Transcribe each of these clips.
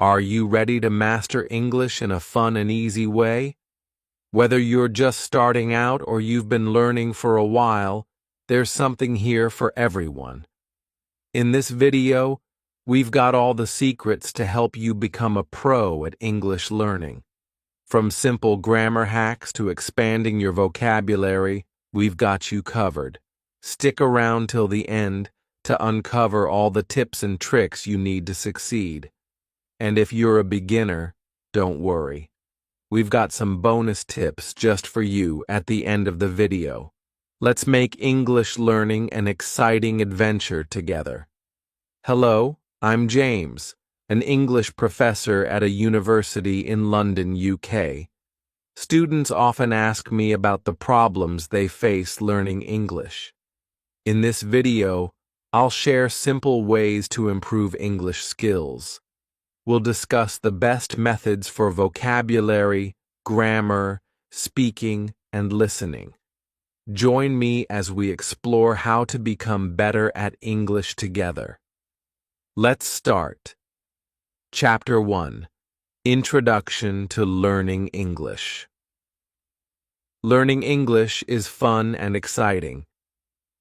Are you ready to master English in a fun and easy way? Whether you're just starting out or you've been learning for a while, there's something here for everyone. In this video, we've got all the secrets to help you become a pro at English learning. From simple grammar hacks to expanding your vocabulary, we've got you covered. Stick around till the end to uncover all the tips and tricks you need to succeed. And if you're a beginner, don't worry. We've got some bonus tips just for you at the end of the video. Let's make English learning an exciting adventure together. Hello, I'm James, an English professor at a university in London, UK. Students often ask me about the problems they face learning English. In this video, I'll share simple ways to improve English skills. We'll discuss the best methods for vocabulary, grammar, speaking, and listening. Join me as we explore how to become better at English together. Let's start. Chapter 1: Introduction to Learning English. Learning English is fun and exciting.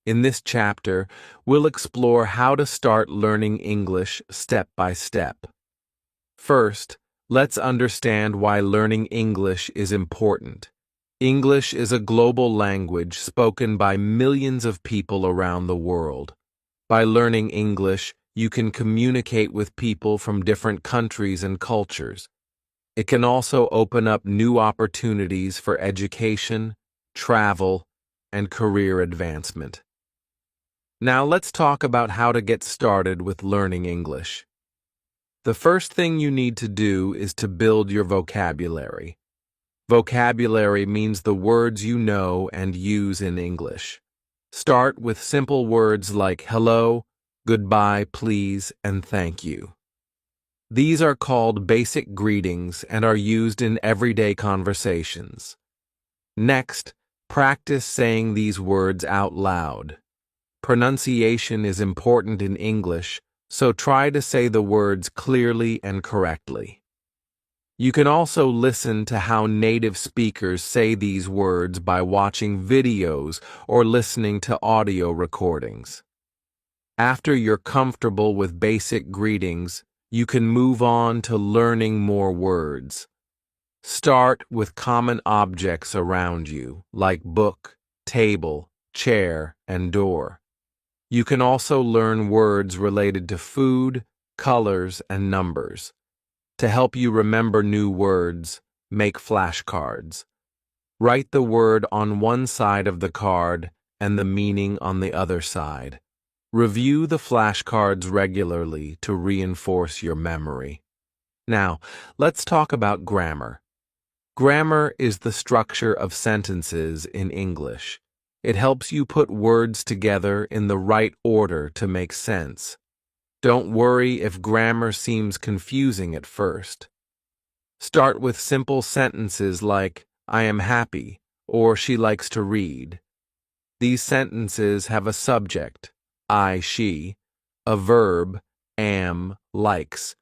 In this chapter, we'll explore how to start learning English step by step. First, let's understand why learning English is important. English is a global language spoken by millions of people around the world. By learning English, you can communicate with people from different countries and cultures. It can also open up new opportunities for education, travel, and career advancement. Now let's talk about how to get started with learning English. The first thing you need to do is to build your vocabulary. Vocabulary means the words you know and use in English. Start with simple words like hello, goodbye, please, and thank you. These are called basic greetings and are used in everyday conversations. Next, practice saying these words out loud. Pronunciation is important in English, so try to say the words clearly and correctly. You can also listen to how native speakers say these words by watching videos or listening to audio recordings. After you're comfortable with basic greetings, you can move on to learning more words. Start with common objects around you, like book, table, chair, and door. You can also learn words related to food, colors, and numbers. To help you remember new words, make flashcards. Write the word on one side of the card and the meaning on the other side. Review the flashcards regularly to reinforce your memory. Now, let's talk about grammar. Grammar is the structure of sentences in English. It helps you put words together in the right order to make sense. Don't worry if grammar seems confusing at first. Start with simple sentences like, I am happy, or she likes to read. These sentences have a subject, I, she, a verb, am, likes,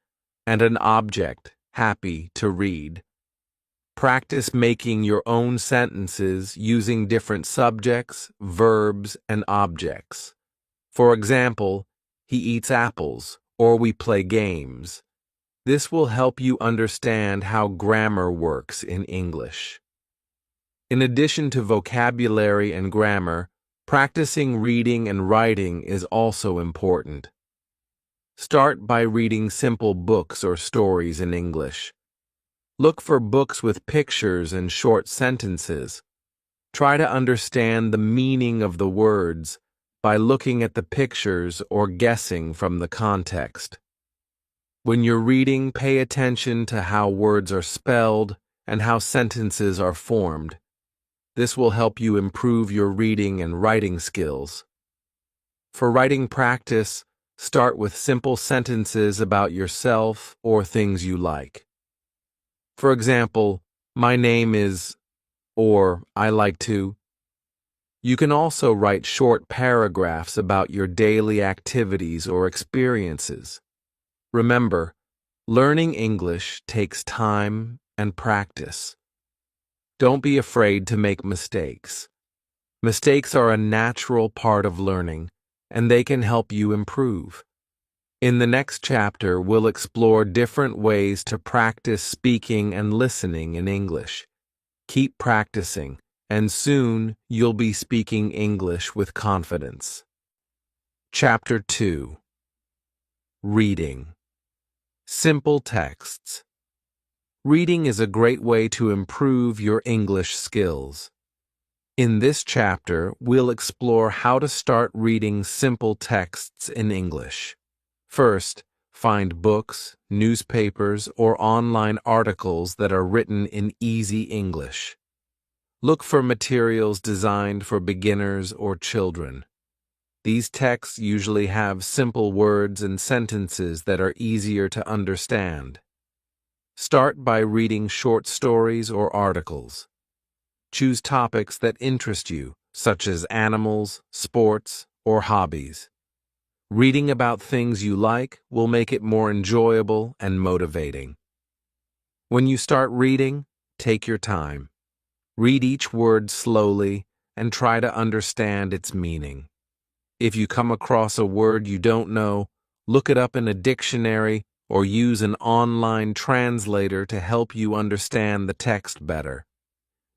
and an object, happy to read. Practice making your own sentences using different subjects, verbs, and objects. For example, he eats apples, or we play games. This will help you understand how grammar works in English. In addition to vocabulary and grammar, practicing reading and writing is also important. Start by reading simple books or stories in English. Look for books with pictures and short sentences. Try to understand the meaning of the words by looking at the pictures or guessing from the context. When you're reading, pay attention to how words are spelled and how sentences are formed. This will help you improve your reading and writing skills. For writing practice, start with simple sentences about yourself or things you like. For example, my name is, or I like to. You can also write short paragraphs about your daily activities or experiences. Remember, Learning English takes time and practice. Don't be afraid to make mistakes. Mistakes are a natural part of learning, and they can help you improve. In the next chapter, we'll explore different ways to practice speaking and listening in English. Keep practicing, and soon you'll be speaking English with confidence. Chapter 2. Reading. Simple texts. Reading is a great way to improve your English skills. In this chapter, we'll explore how to start reading simple texts in English. First, find books, newspapers, or online articles that are written in easy English. Look for materials designed for beginners or children. These texts usually have simple words and sentences that are easier to understand. Start by reading short stories or articles. Choose topics that interest you, such as animals, sports, or hobbies. Reading about things you like will make it more enjoyable and motivating. When you start reading, take your time. Read each word slowly and try to understand its meaning. If you come across a word you don't know, look it up in a dictionary or use an online translator to help you understand the text better.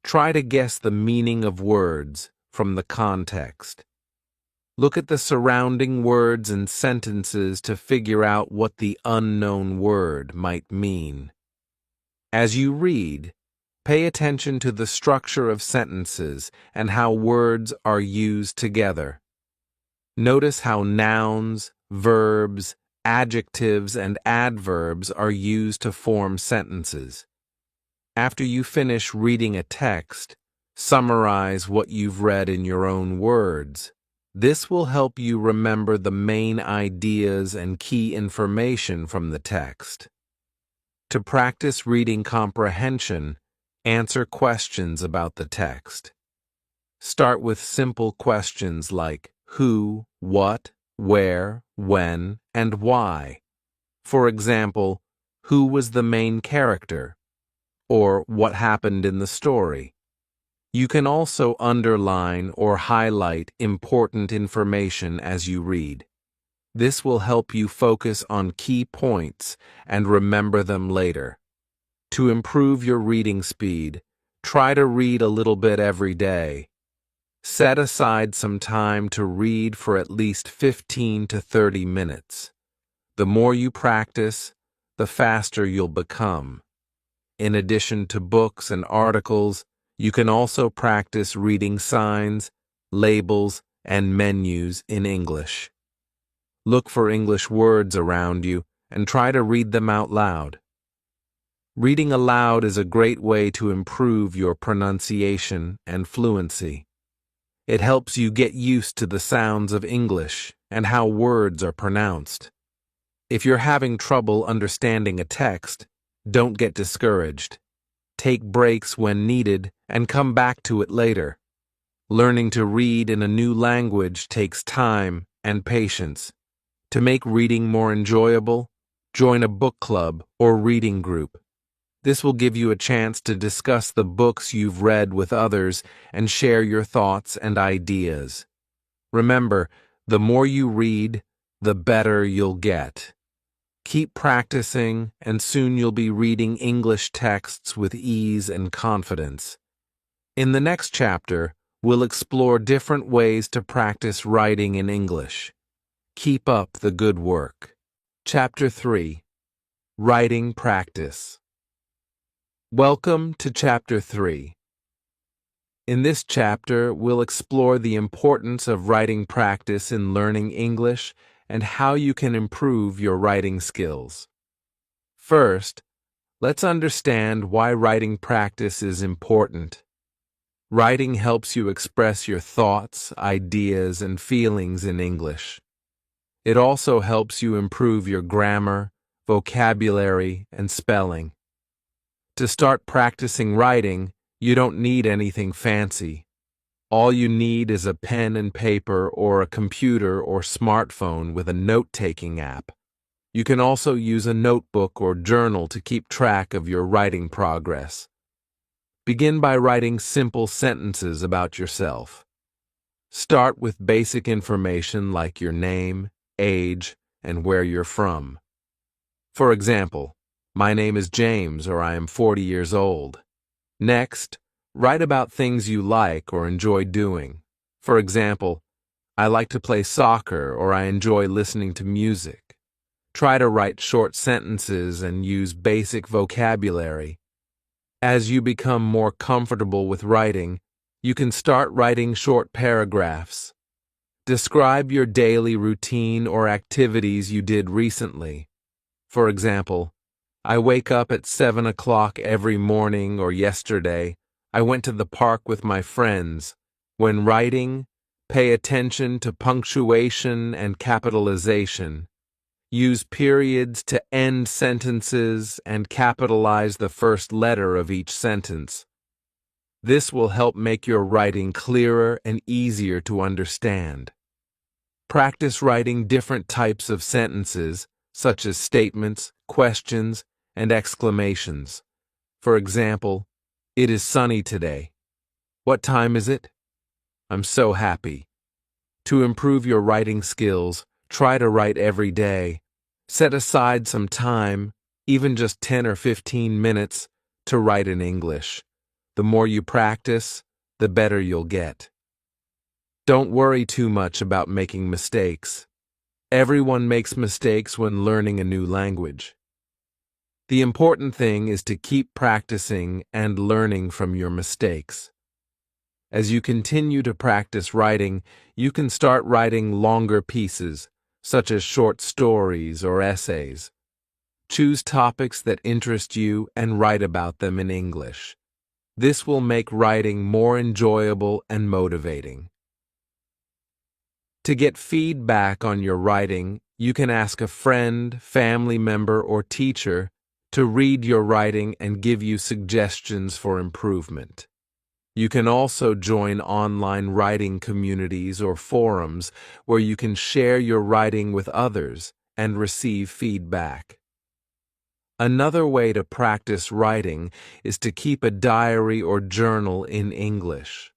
Try to guess the meaning of words from the context. Look at the surrounding words and sentences to figure out what the unknown word might mean. As you read, pay attention to the structure of sentences and how words are used together. Notice how nouns, verbs, adjectives, and adverbs are used to form sentences. After you finish reading a text, summarize what you've read in your own words. This will help you remember the main ideas and key information from the text. To practice reading comprehension, answer questions about the text. Start with simple questions like who, what, where, when, and why. For example, who was the main character? Or what happened in the story? You can also underline or highlight important information as you read. This will help you focus on key points and remember them later. To improve your reading speed, try to read a little bit every day. Set aside some time to read for at least 15 to 30 minutes. The more you practice, the faster you'll become. In addition to books and articles, you can also practice reading signs, labels, and menus in English. Look for English words around you and try to read them out loud. Reading aloud is a great way to improve your pronunciation and fluency. It helps you get used to the sounds of English and how words are pronounced. If you're having trouble understanding a text, don't get discouraged. Take breaks when needed and come back to it later. Learning to read in a new language takes time and patience. To make reading more enjoyable, join a book club or reading group. This will give you a chance to discuss the books you've read with others and share your thoughts and ideas. Remember, the more you read, the better you'll get. Keep practicing, and soon you'll be reading English texts with ease and confidence. In the next chapter, we'll explore different ways to practice writing in English. Keep up the good work. Chapter 3. Writing Practice. Welcome to Chapter 3. In this chapter, we'll explore the importance of writing practice in learning English and how you can improve your writing skills. First, let's understand why writing practice is important. Writing helps you express your thoughts, ideas, and feelings in English. It also helps you improve your grammar, vocabulary, and spelling. To start practicing writing, you don't need anything fancy. All you need is a pen and paper or a computer or smartphone with a note-taking app. You can also use a notebook or journal to keep track of your writing progress. Begin by writing simple sentences about yourself. Start with basic information like your name, age, and where you're from. For example, my name is James, or I am 40 years old. Next, write about things you like or enjoy doing. For example, I like to play soccer, or I enjoy listening to music. Try to write short sentences and use basic vocabulary. As you become more comfortable with writing, you can start writing short paragraphs. Describe your daily routine or activities you did recently. For example, I wake up at 7 o'clock every morning, or yesterday, I went to the park with my friends. When writing, pay attention to punctuation and capitalization. Use periods to end sentences and capitalize the first letter of each sentence. This will help make your writing clearer and easier to understand. Practice writing different types of sentences, such as statements, questions, and exclamations. For example, it is sunny today. What time is it? I'm so happy. To improve your writing skills, try to write every day. Set aside some time, even just 10 or 15 minutes, to write in English. The more you practice, the better you'll get. Don't worry too much about making mistakes. Everyone makes mistakes when learning a new language. The important thing is to keep practicing and learning from your mistakes. As you continue to practice writing, you can start writing longer pieces, such as short stories or essays. Choose topics that interest you and write about them in English. This will make writing more enjoyable and motivating. To get feedback on your writing, you can ask a friend, family member, or teacher to read your writing and give you suggestions for improvement. You can also join online writing communities or forums where you can share your writing with others and receive feedback. Another way to practice writing is to keep a diary or journal in English.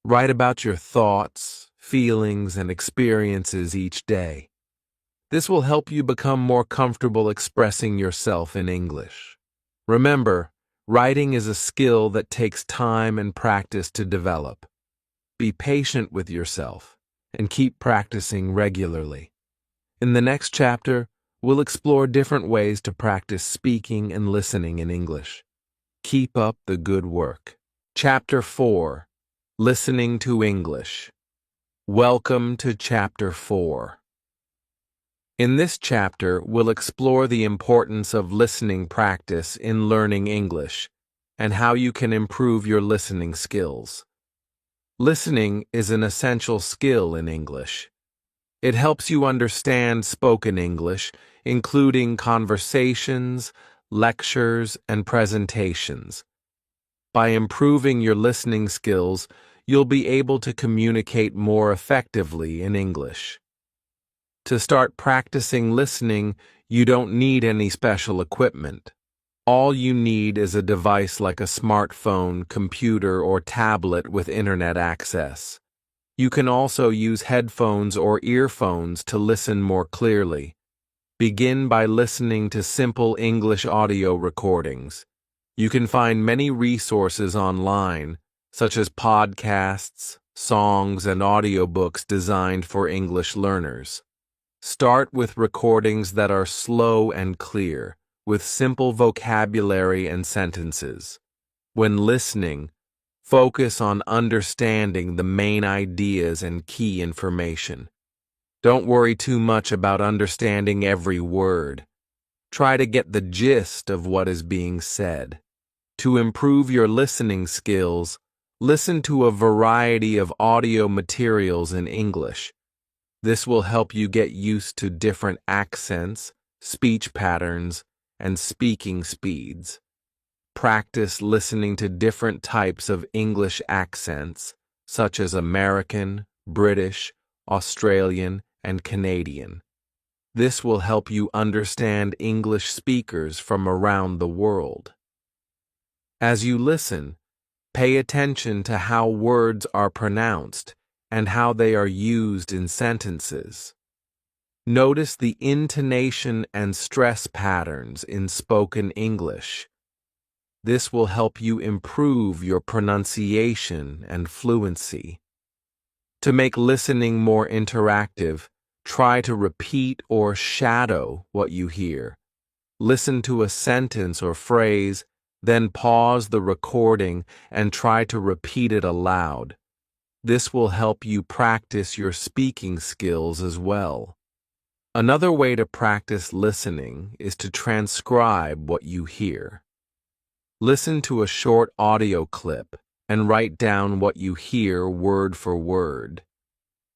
Write about your thoughts, feelings, and experiences each day. This will help you become more comfortable expressing yourself in English. Remember, writing is a skill that takes time and practice to develop. Be patient with yourself and keep practicing regularly. In the next chapter, we'll explore different ways to practice speaking and listening in English. Keep up the good work. Chapter 4. Listening to English. Welcome to Chapter 4. In this chapter, we'll explore the importance of listening practice in learning English and how you can improve your listening skills. Listening is an essential skill in English. It helps you understand spoken English, including conversations, lectures, and presentations. By improving your listening skills, you'll be able to communicate more effectively in English. To start practicing listening, you don't need any special equipment. All you need is a device like a smartphone, computer, or tablet with internet access. You can also use headphones or earphones to listen more clearly. Begin by listening to simple English audio recordings. You can find many resources online, such as podcasts, songs, and audiobooks designed for English learners. Start with recordings that are slow and clear, with simple vocabulary and sentences. When listening, focus on understanding the main ideas and key information. Don't worry too much about understanding every word. Try to get the gist of what is being said. To improve your listening skills, listen to a variety of audio materials in English. This will help you get used to different accents, speech patterns, and speaking speeds. Practice listening to different types of English accents, such as American, British, Australian, and Canadian. This will help you understand English speakers from around the world. As you listen, pay attention to how words are pronounced and how they are used in sentences. Notice the intonation and stress patterns in spoken English. This will help you improve your pronunciation and fluency. To make listening more interactive, try to repeat or shadow what you hear. Listen to a sentence or phrase, then pause the recording and try to repeat it aloud. This will help you practice your speaking skills as well. Another way to practice listening is to transcribe what you hear. Listen to a short audio clip and write down what you hear word for word.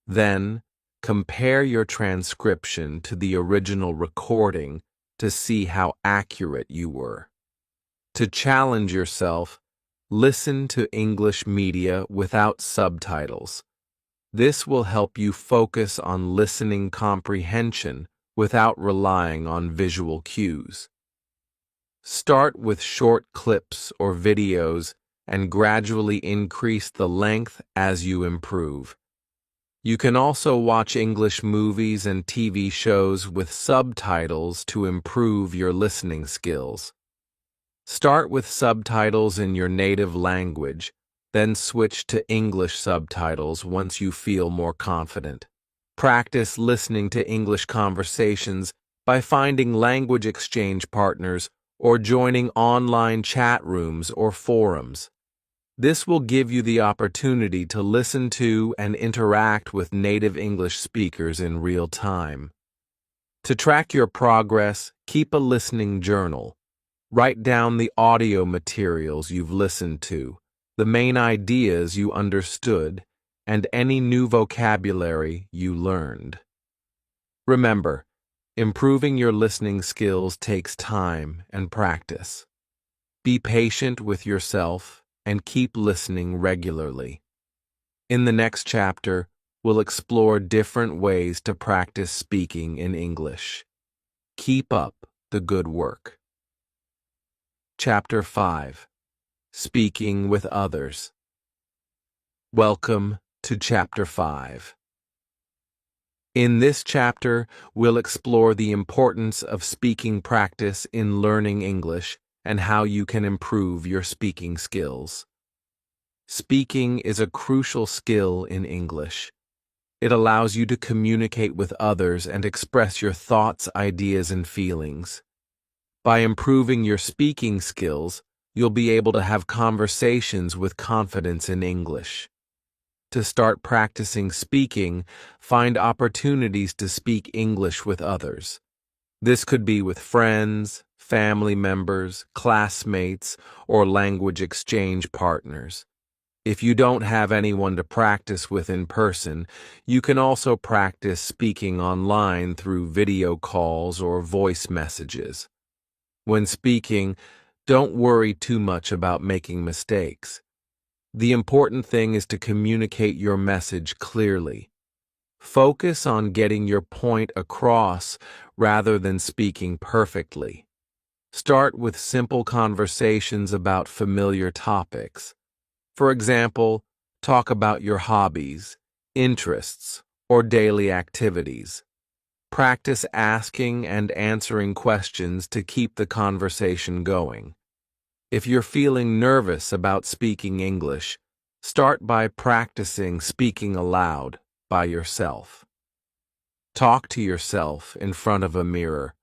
Then, compare your transcription to the original recording to see how accurate you were. To challenge yourself, listen to English media without subtitles. This will help you focus on listening comprehension without relying on visual cues. Start with short clips or videos and gradually increase the length as you improve. You can also watch English movies and TV shows with subtitles to improve your listening skills. Start with subtitles in your native language, then switch to English subtitles once you feel more confident. Practice listening to English conversations by finding language exchange partners or joining online chat rooms or forums. This will give you the opportunity to listen to and interact with native English speakers in real time. To track your progress, keep a listening journal. Write down the audio materials you've listened to, the main ideas you understood, and any new vocabulary you learned. Remember, improving your listening skills takes time and practice. Be patient with yourself and keep listening regularly. In the next chapter, we'll explore different ways to practice speaking in English. Keep up the good work. Chapter 5. Speaking with Others. Welcome to Chapter 5. In this chapter, we'll explore the importance of speaking practice in learning English and how you can improve your speaking skills. Speaking is a crucial skill in English. It allows you to communicate with others and express your thoughts, ideas, and feelings. By improving your speaking skills, you'll be able to have conversations with confidence in English. To start practicing speaking, find opportunities to speak English with others. This could be with friends, family members, classmates, or language exchange partners. If you don't have anyone to practice with in person, you can also practice speaking online through video calls or voice messages. When speaking, don't worry too much about making mistakes. The important thing is to communicate your message clearly. Focus on getting your point across rather than speaking perfectly. Start with simple conversations about familiar topics. For example, talk about your hobbies, interests, or daily activities. Practice asking and answering questions to keep the conversation going. If you're feeling nervous about speaking English, start by practicing speaking aloud by yourself. Talk to yourself in front of a mirror,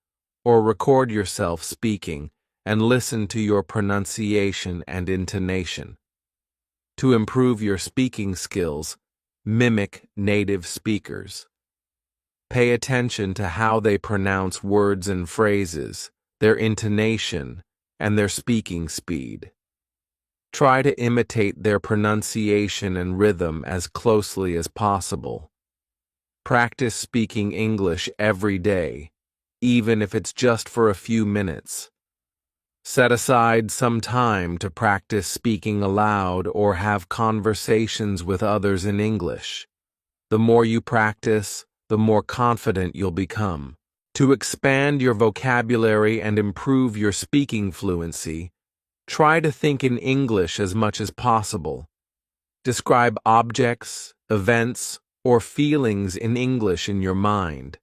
or record yourself speaking and listen to your pronunciation and intonation. To improve your speaking skills, mimic native speakers. Pay attention to how they pronounce words and phrases, their intonation, and their speaking speed. Try to imitate their pronunciation and rhythm as closely as possible. Practice speaking English every day, even if it's just for a few minutes. Set aside some time to practice speaking aloud or have conversations with others in English. The more you practice, the more confident you'll become. To expand your vocabulary and improve your speaking fluency, try to think in English as much as possible. Describe objects, events, or feelings in English in your mind.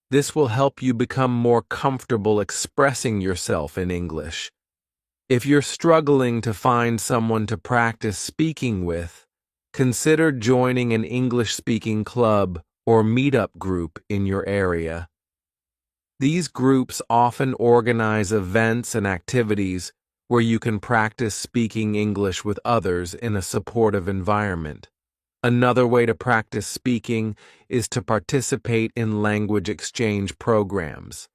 This will help you become more comfortable expressing yourself in English. If you're struggling to find someone to practice speaking with, consider joining an English-speaking club or meetup group in your area. These groups often organize events and activities where you can practice speaking English with others in a supportive environment. Another way to practice speaking is to participate in language exchange programs.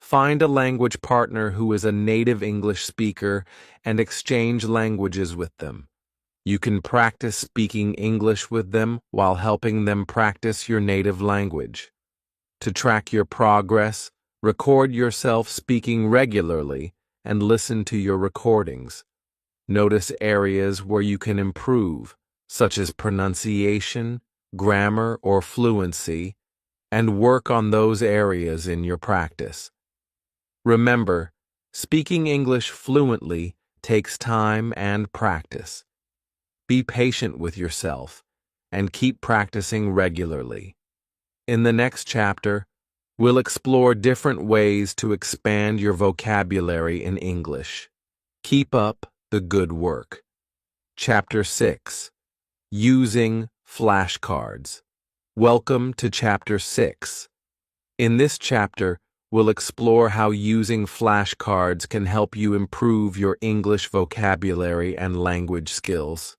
Find a language partner who is a native English speaker and exchange languages with them. You can practice speaking English with them while helping them practice your native language. To track your progress, record yourself speaking regularly and listen to your recordings. Notice areas where you can improve, such as pronunciation, grammar, or fluency, and work on those areas in your practice. Remember, speaking English fluently takes time and practice. Be patient with yourself and keep practicing regularly. In the next chapter, we'll explore different ways to expand your vocabulary in English. Keep up the good work. Chapter 6. Using flashcards. Welcome to Chapter 6. In this chapter, we'll explore how using flashcards can help you improve your English vocabulary and language skills.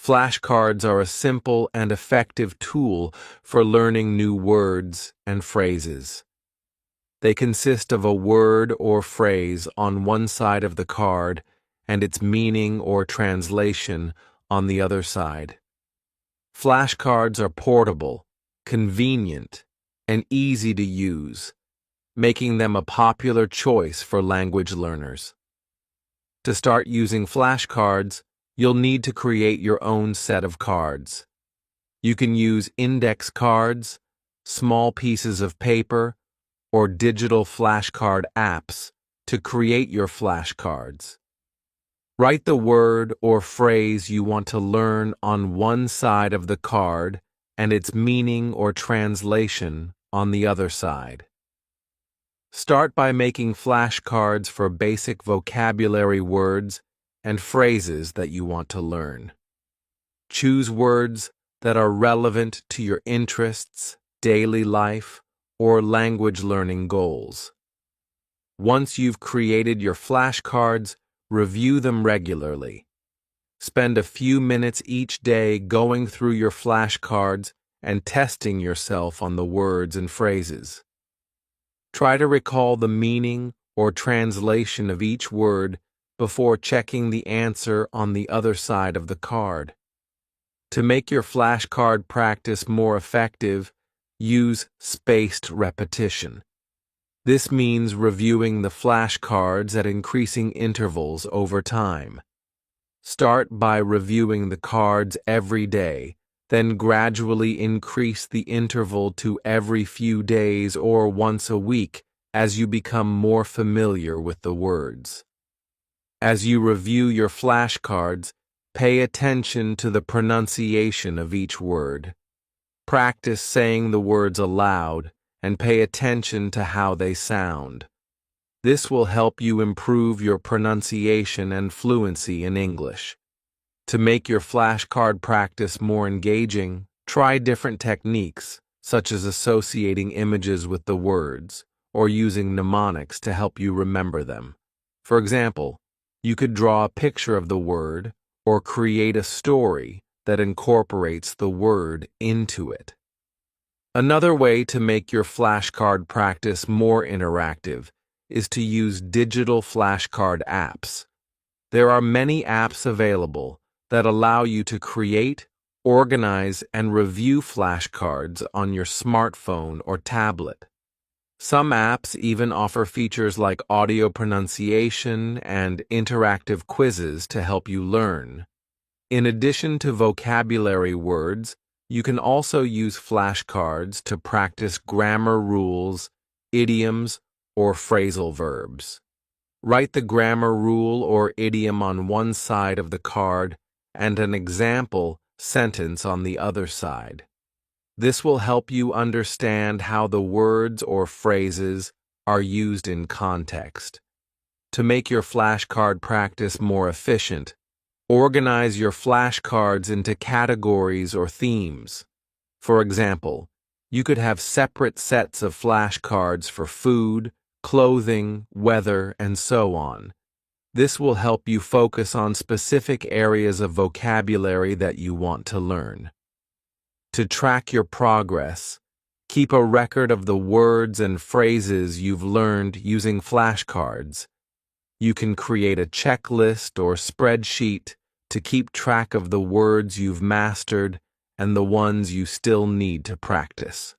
Flashcards are a simple and effective tool for learning new words and phrases. They consist of a word or phrase on one side of the card and its meaning or translation on the other side. Flashcards are portable, convenient, and easy to use, making them a popular choice for language learners. To start using flashcards, you'll need to create your own set of cards. You can use index cards, small pieces of paper, or digital flashcard apps to create your flashcards. Write the word or phrase you want to learn on one side of the card and its meaning or translation on the other side. Start by making flashcards for basic vocabulary words and phrases that you want to learn. Choose words that are relevant to your interests, daily life, or language learning goals. Once you've created your flashcards, review them regularly. Spend a few minutes each day going through your flashcards and testing yourself on the words and phrases. Try to recall the meaning or translation of each word before checking the answer on the other side of the card. To make your flashcard practice more effective, use spaced repetition. This means reviewing the flashcards at increasing intervals over time. Start by reviewing the cards every day, then gradually increase the interval to every few days or once a week as you become more familiar with the words. As you review your flashcards, pay attention to the pronunciation of each word. Practice saying the words aloud and pay attention to how they sound. This will help you improve your pronunciation and fluency in English. To make your flashcard practice more engaging, try different techniques, such as associating images with the words or using mnemonics to help you remember them. For example, you could draw a picture of the word or create a story that incorporates the word into it. Another way to make your flashcard practice more interactive is to use digital flashcard apps. There are many apps available that allow you to create, organize, and review flashcards on your smartphone or tablet. Some apps even offer features like audio pronunciation and interactive quizzes to help you learn. In addition to vocabulary words, you can also use flashcards to practice grammar rules, idioms, or phrasal verbs. Write the grammar rule or idiom on one side of the card and an example sentence on the other side. This will help you understand how the words or phrases are used in context. To make your flashcard practice more efficient, organize your flashcards into categories or themes. For example, you could have separate sets of flashcards for food, clothing, weather, and so on. This will help you focus on specific areas of vocabulary that you want to learn. To track your progress, keep a record of the words and phrases you've learned using flashcards. You can create a checklist or spreadsheet to keep track of the words you've mastered and the ones you still need to practice.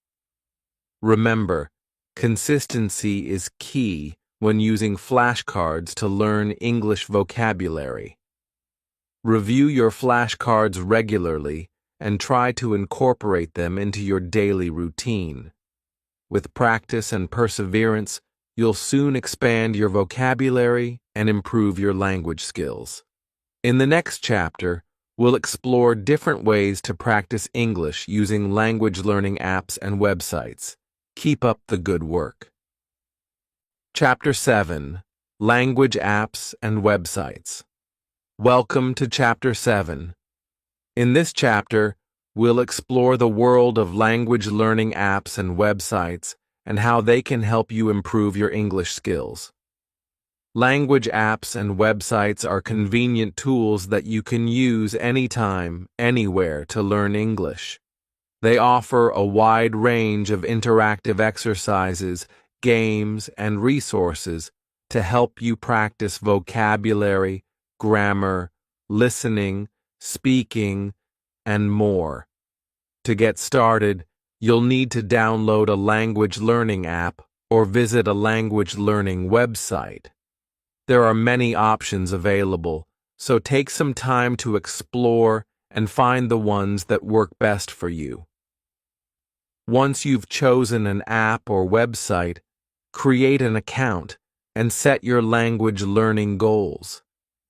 Remember, consistency is key when using flashcards to learn English vocabulary. Review your flashcards regularly and try to incorporate them into your daily routine. With practice and perseverance, you'll soon expand your vocabulary and improve your language skills. In the next chapter, we'll explore different ways to practice English using language learning apps and websites. Keep up the good work. Chapter 7: Language Apps and Websites. Welcome to Chapter 7. In this chapter, we'll explore the world of language learning apps and websites and how they can help you improve your English skills. Language apps and websites are convenient tools that you can use anytime, anywhere to learn English. They offer a wide range of interactive exercises, games, and resources to help you practice vocabulary, grammar, listening, speaking, and more. To get started, you'll need to download a language learning app or visit a language learning website. There are many options available, so take some time to explore and find the ones that work best for you. Once you've chosen an app or website, create an account and set your language learning goals.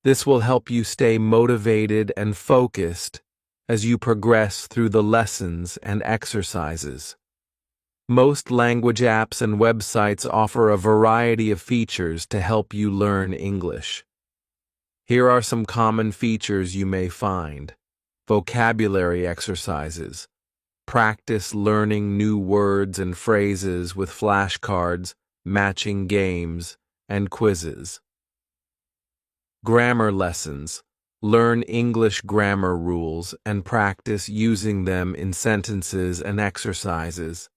This will help you stay motivated and focused as you progress through the lessons and exercises. Most language apps and websites offer a variety of features to help you learn English. Here are some common features you may find: vocabulary exercises. Practice learning new words and phrases with flashcards, matching games, and quizzes. Grammar lessons. Learn English grammar rules and practice using them in sentences and exercises.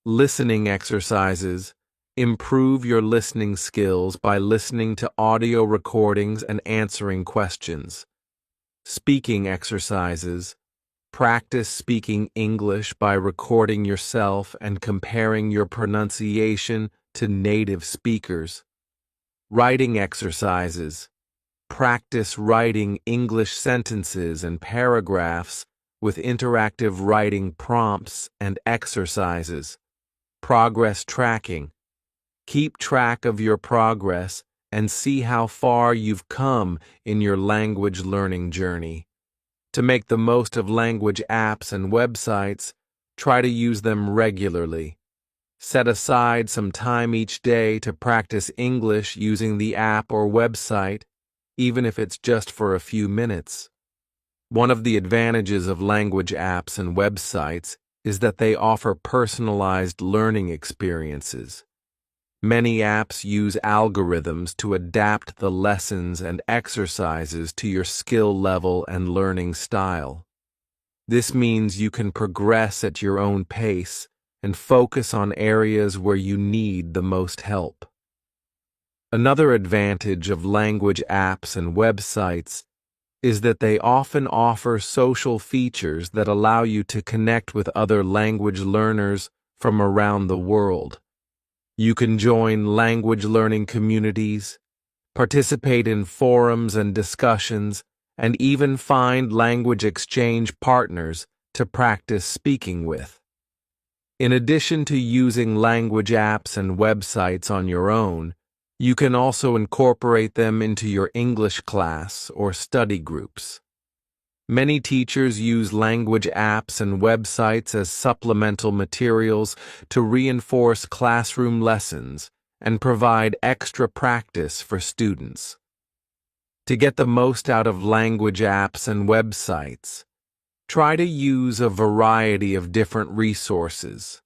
Listening exercises. Improve your listening skills by listening to audio recordings and answering questions. Speaking exercises. Practice speaking English by recording yourself and comparing your pronunciation to native speakers. Writing exercises. Practice writing English sentences and paragraphs with interactive writing prompts and exercises. Progress tracking. Keep track of your progress and see how far you've come in your language learning journey. To make the most of language apps and websites, try to use them regularly. Set aside some time each day to practice English using the app or website, even if it's just for a few minutes. One of the advantages of language apps and websites is that they offer personalized learning experiences. Many apps use algorithms to adapt the lessons and exercises to your skill level and learning style. This means you can progress at your own pace and focus on areas where you need the most help. Another advantage of language apps and websites is that they often offer social features that allow you to connect with other language learners from around the world. You can join language learning communities, participate in forums and discussions, and even find language exchange partners to practice speaking with. In addition to using language apps and websites on your own, you can also incorporate them into your English class or study groups. Many teachers use language apps and websites as supplemental materials to reinforce classroom lessons and provide extra practice for students. To get the most out of language apps and websites, try to use a variety of different resources.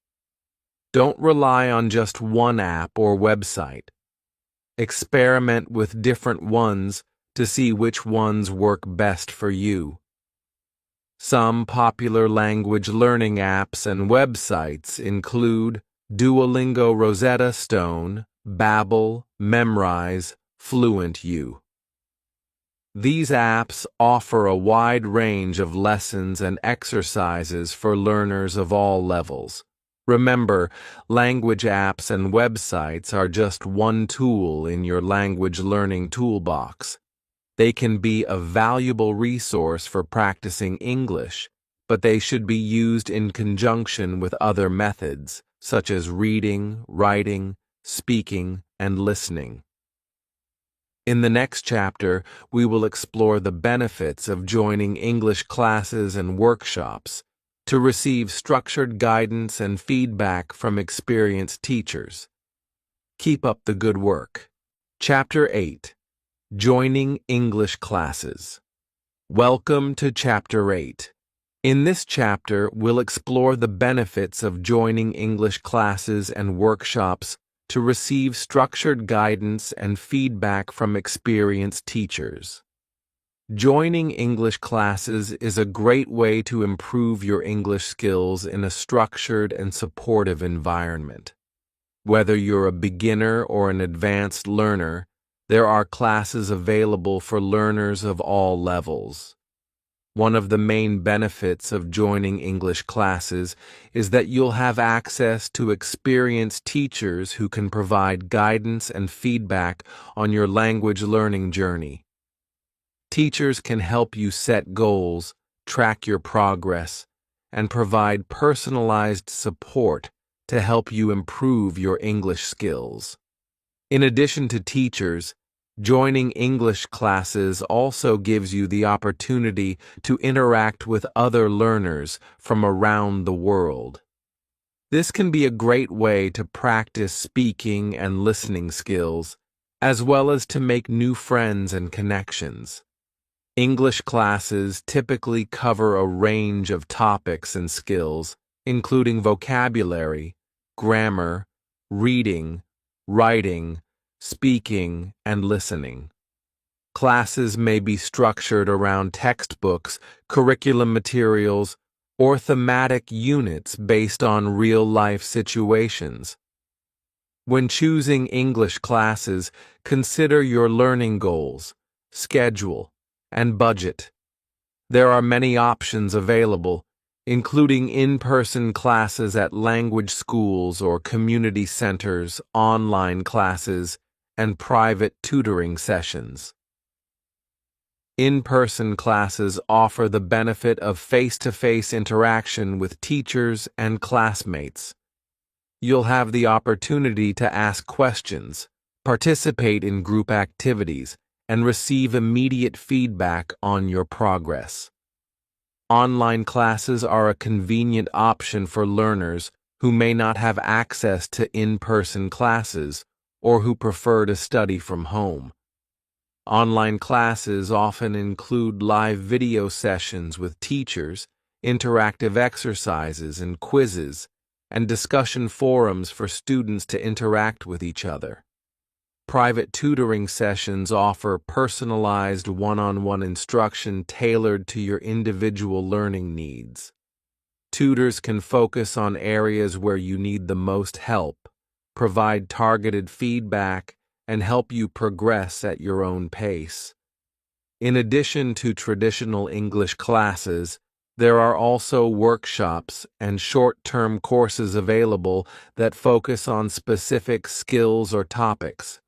Don't rely on just one app or website. Experiment with different ones to see which ones work best for you. Some popular language learning apps and websites include Duolingo Rosetta Stone, Babbel, Memrise, FluentU. These apps offer a wide range of lessons and exercises for learners of all levels. Remember, language apps and websites are just one tool in your language learning toolbox. They can be a valuable resource for practicing English, but they should be used in conjunction with other methods, such as reading, writing, speaking, and listening. In the next chapter, we will explore the benefits of joining English classes and workshops to receive structured guidance and feedback from experienced teachers. Keep up the good work. Chapter 8. Joining English Classes. Welcome to Chapter 8. In this chapter, we'll explore the benefits of joining English classes and workshops to receive structured guidance and feedback from experienced teachers. Joining English classes is a great way to improve your English skills in a structured and supportive environment. Whether you're a beginner or an advanced learner, there are classes available for learners of all levels. One of the main benefits of joining English classes is that you'll have access to experienced teachers who can provide guidance and feedback on your language learning journey. Teachers can help you set goals, track your progress, and provide personalized support to help you improve your English skills. In addition to teachers, joining English classes also gives you the opportunity to interact with other learners from around the world. This can be a great way to practice speaking and listening skills, as well as to make new friends and connections. English classes typically cover a range of topics and skills, including vocabulary, grammar, reading, writing, speaking, and listening. Classes may be structured around textbooks, curriculum materials, or thematic units based on real-life situations. When choosing English classes, consider your learning goals, schedule, and budget. There are many options available, including in-person classes at language schools or community centers, online classes, and private tutoring sessions. In-person classes offer the benefit of face-to-face interaction with teachers and classmates. You'll have the opportunity to ask questions, participate in group activities, and receive immediate feedback on your progress. Online classes are a convenient option for learners who may not have access to in-person classes or who prefer to study from home. Online classes often include live video sessions with teachers, interactive exercises and quizzes, and discussion forums for students to interact with each other. Private tutoring sessions offer personalized one-on-one instruction tailored to your individual learning needs. Tutors can focus on areas where you need the most help, provide targeted feedback, and help you progress at your own pace. In addition to traditional English classes, there are also workshops and short-term courses available that focus on specific skills or topics.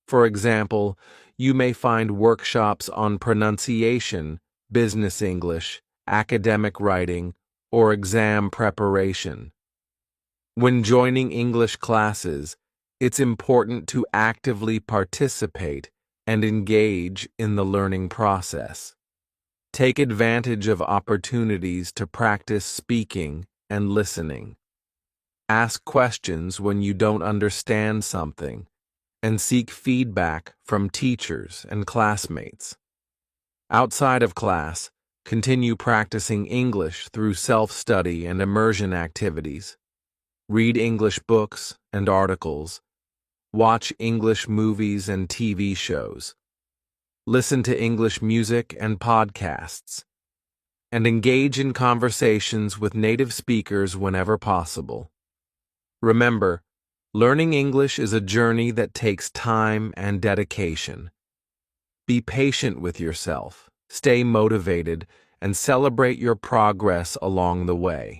For example, you may find workshops on pronunciation, business English, academic writing, or exam preparation. When joining English classes, it's important to actively participate and engage in the learning process. Take advantage of opportunities to practice speaking and listening. Ask questions when you don't understand something, and seek feedback from teachers and classmates. Outside of class, continue practicing English through self-study and immersion activities. Read English books and articles. Watch English movies and TV shows. Listen to English music and podcasts. And engage in conversations with native speakers whenever possible. Remember, learning English is a journey that takes time and dedication. Be patient with yourself, stay motivated, and celebrate your progress along the way.